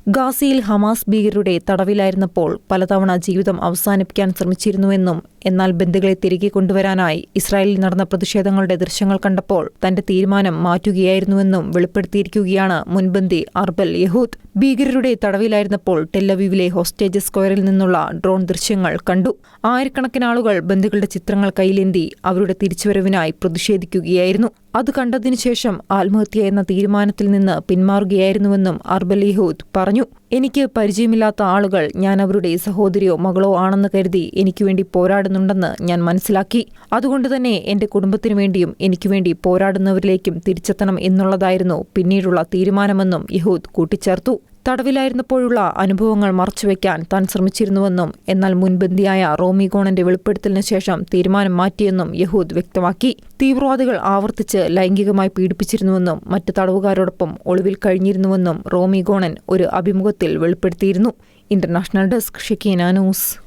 ഗാസയിൽ ഹമാസ് ഭീകരരുടെ തടവിലായിരുന്നപ്പോൾ പലതവണ ജീവിതം അവസാനിപ്പിക്കാൻ ശ്രമിച്ചിരുന്നുവെന്നും എന്നാൽ ബന്ദികളെ തിരികെ കൊണ്ടുവരാനായി ഇസ്രായേലിൽ നടന്ന പ്രതിഷേധങ്ങളുടെ ദൃശ്യങ്ങൾ കണ്ടപ്പോൾ തന്റെ തീരുമാനം മാറ്റുകയായിരുന്നുവെന്നും വെളിപ്പെടുത്തിയിരിക്കുകയാണ് മുൻബന്ദി അർബൽ യഹൂദ്. ഭീകരരുടെ തടവിലായിരുന്നപ്പോൾ ടെല്ലവീവിലെ ഹോസ്റ്റേജ് സ്ക്വയറിൽ നിന്നുള്ള ഡ്രോൺ ദൃശ്യങ്ങൾ കണ്ടു. ആയിരക്കണക്കിന് ആളുകൾ ബന്ദികളുടെ ചിത്രങ്ങൾ കയ്യിലേന്തി അവരുടെ തിരിച്ചുവരവിനായി പ്രതിഷേധിക്കുകയായിരുന്നു. അത് കണ്ടതിനു ശേഷം ആത്മഹത്യ എന്ന തീരുമാനത്തിൽ നിന്ന് പിന്മാറുകയായിരുന്നുവെന്നും അർബൽ യഹൂദ് പറഞ്ഞു. എനിക്ക് പരിചയമില്ലാത്ത ആളുകൾ ഞാൻ അവരുടെ സഹോദരിയോ മകളോ ആണെന്ന് കരുതി എനിക്കുവേണ്ടി പോരാടുന്നുണ്ടെന്ന് ഞാൻ മനസ്സിലാക്കി. അതുകൊണ്ടുതന്നെ എന്റെ കുടുംബത്തിനു വേണ്ടിയും എനിക്കുവേണ്ടി പോരാടുന്നവരിലേക്കും തിരിച്ചെത്തണം എന്നുള്ളതായിരുന്നു പിന്നീടുള്ള തീരുമാനമെന്നും യഹൂദ് കൂട്ടിച്ചേർത്തു. തടവിലായിരുന്നപ്പോഴുള്ള അനുഭവങ്ങൾ മറച്ചുവെക്കാൻ താൻ ശ്രമിച്ചിരുന്നുവെന്നും എന്നാൽ മുൻബന്ദിയായ റോമി ഗോണന്റെ വെളിപ്പെടുത്തലിന് ശേഷം തീരുമാനം മാറ്റിയെന്നും യഹൂദ് വ്യക്തമാക്കി. തീവ്രവാദികൾ ആവർത്തിച്ച് ലൈംഗികമായി പീഡിപ്പിച്ചിരുന്നുവെന്നും മറ്റ് തടവുകാരോടൊപ്പം ഒളിവിൽ കഴിഞ്ഞിരുന്നുവെന്നും റോമി ഗോണൻ ഒരു അഭിമുഖത്തിൽ വെളിപ്പെടുത്തിയിരുന്നു. International desk Shekinah news.